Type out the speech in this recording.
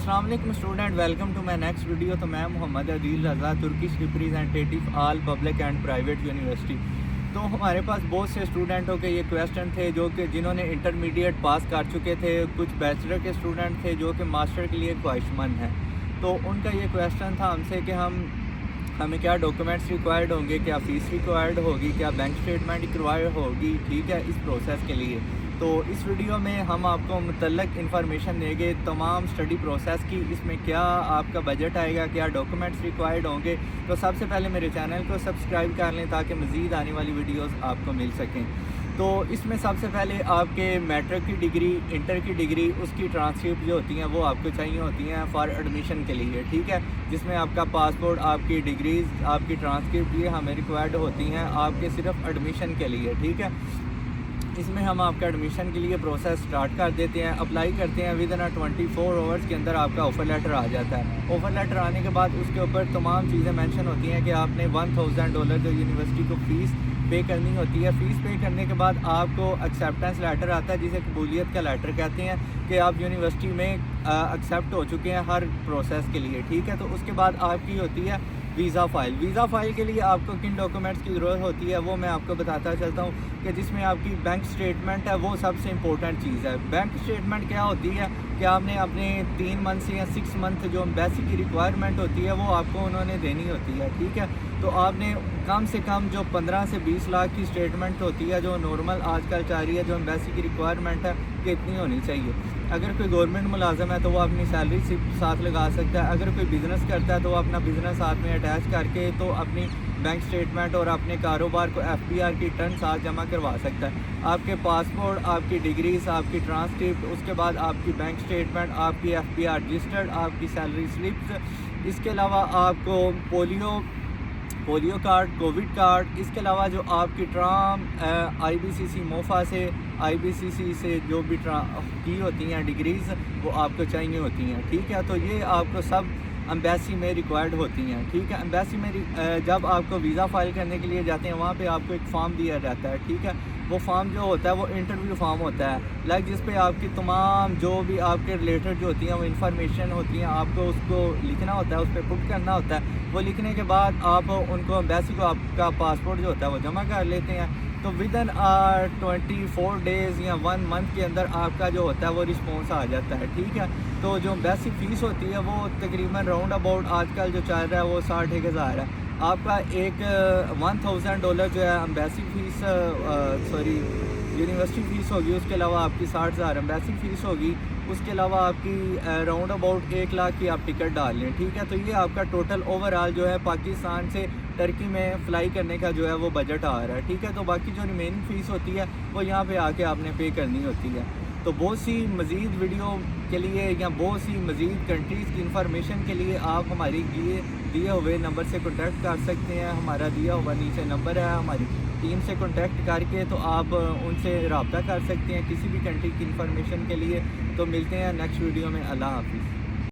अस्सलाम वालेकुम student, welcome to my next video. तो मैं Mohammad Adeel Raza, Turkish representative all public and private university. तो हमारे पास बहुत से स्टूडेंटों के ये क्वेश्चन थे जो कि जिन्होंने इंटरमीडिएट पास कर चुके थे, कुछ बैचलर के स्टूडेंट थे जो कि मास्टर के लिए ख्वाहिशमंद हैं। तो उनका ये क्वेश्चन था हमसे कि हमें क्या डॉक्यूमेंट्स रिक्वायर्ड होंगे, क्या फ़ीस रिक्वायर्ड होगी, क्या बैंक स्टेटमेंट रिक्वायर्ड होगी, ठीक है, इस प्रोसेस के लिए। तो इस वीडियो में हम आपको मुतल्लक इन्फॉर्मेशन देंगे तमाम स्टडी प्रोसेस की, इसमें क्या आपका बजट आएगा, क्या डॉक्यूमेंट्स रिक्वायर्ड होंगे। तो सबसे पहले मेरे चैनल को सब्सक्राइब कर लें ताकि मज़ीद आने वाली वीडियोस आपको मिल सकें। तो इसमें सबसे पहले आपके मैट्रिक की डिग्री, इंटर की डिग्री, उसकी ट्रांसक्रिप्ट जो होती हैं वो आपको चाहिए होती हैं फॉर एडमिशन के लिए, ठीक है, जिसमें आपका पासपोर्ट, आपकी डिग्रीज़, आपकी ट्रांसक्रिप्ट, ये हमें रिक्वायर्ड होती हैं आपके सिर्फ एडमिशन के लिए, ठीक है। इसमें हम आपका एडमिशन के लिए प्रोसेस स्टार्ट कर देते हैं, अप्लाई करते हैं। विद इन 24 आवर्स के अंदर आपका ऑफ़र लेटर आ जाता है। ऑफ़र लेटर आने के बाद उसके ऊपर तमाम चीज़ें मेंशन होती हैं कि आपने $1000 जो यूनिवर्सिटी को फ़ीस पे करनी होती है। फ़ीस पे करने के बाद आपको एक्सेप्टेंस लेटर आता है, जिसे कबूलियत का लेटर कहते हैं, कि आप यूनिवर्सिटी में एक्सेप्ट हो चुके हैं हर प्रोसेस के लिए, ठीक है। तो उसके बाद आपकी होती है वीज़ा फ़ाइल। वीज़ा फ़ाइल के लिए आपको किन डॉक्यूमेंट्स की ज़रूरत होती है वो मैं आपको बताता चलता हूँ कि जिसमें आपकी बैंक स्टेटमेंट है वो सबसे इम्पोर्टेंट चीज़ है। बैंक स्टेटमेंट क्या होती है कि आपने अपने 3 मंथ से या 6 मंथ जो एम्बेसी की रिक्वायरमेंट होती है वो आपको उन्होंने देनी होती है, ठीक है। तो आपने कम से कम जो 15 से 20 लाख की स्टेटमेंट होती है जो नॉर्मल आजकल चाह रही है, जो एम्बेसी की रिक्वायरमेंट है कि इतनी होनी चाहिए। अगर कोई गवर्नमेंट मुलाजम है तो वो अपनी सैलरी से साथ लगा सकता है। अगर कोई बिज़नेस करता है तो वो अपना बिज़नेस साथ में अटैच करके तो अपनी बैंक स्टेटमेंट और अपने कारोबार को FBR की टर्न साथ जमा करवा सकता है। आपके पासपोर्ट, आपकी डिग्रीज, आपकी ट्रांसक्रिप्ट, उसके बाद आपकी बैंक स्टेटमेंट, आपकी FBR रजिस्टर्ड, आपकी सैलरी स्लिप्स, इसके अलावा आपको पोलियो कार्ड, कोविड कार्ड, इसके अलावा जो आपकी ट्राम IBCC मोफा से, IBCC से जो भी की होती हैं डिग्रीज़ वो आपको चाहिए होती हैं, ठीक है। तो ये आपको सब एम्बेसी में रिक्वायर्ड होती हैं, ठीक है। एम्बेसी में जब आपको वीज़ा फ़ाइल करने के लिए जाते हैं वहाँ पे आपको एक फ़ॉर्म दिया जाता है, ठीक है। वो फॉर्म जो होता है वो इंटरव्यू फॉर्म होता है, जिस पे आपकी तमाम जो भी आपके रिलेटेड जो होती हैं वो इन्फॉर्मेशन होती हैं, आपको उसको लिखना होता है, उस पर पुट करना होता है। वो लिखने के बाद आप उनको एम्बेसी को आपका पासपोर्ट जो होता है वो जमा कर लेते हैं। तो विद इन 24 डेज़ या 1 मंथ के अंदर आपका जो होता है वो रिस्पॉन्स आ जाता है, ठीक है। तो जो एम्बेसी फ़ीस होती है वो तकरीबन राउंड अबाउट आजकल जो चल रहा है वो 60,000 है। आपका एक $1000 जो है एम्बेसी फ़ीस यूनिवर्सिटी फ़ीस होगी, उसके अलावा आपकी 60,000 एम्बेसी फ़ीस होगी, उसके अलावा आपकी राउंड अबाउट 1 लाख की आप टिकट डाल लें, ठीक है। तो ये आपका टोटल ओवरऑल जो है पाकिस्तान से टर्की में फ़्लाई करने का जो है वो बजट आ रहा है, ठीक है। तो बाकी जो रिमेनिंग फ़ीस होती है वो यहाँ पे आके आपने पे करनी होती है। तो बहुत सी मज़ीद वीडियो के लिए या बहुत सी मज़ीद कंट्रीज़ की इंफॉर्मेशन के लिए आप हमारी दिए हुए नंबर से कॉन्टैक्ट कर सकते हैं। हमारा दिया हुआ नीचे नंबर है, हमारी टीम से कॉन्टैक्ट करके तो आप उनसे रब्ता कर सकते हैं किसी भी कंट्री की इंफॉर्मेशन के लिए। तो मिलते हैं नेक्स्ट वीडियो में। अल्लाह हाफ़िज़।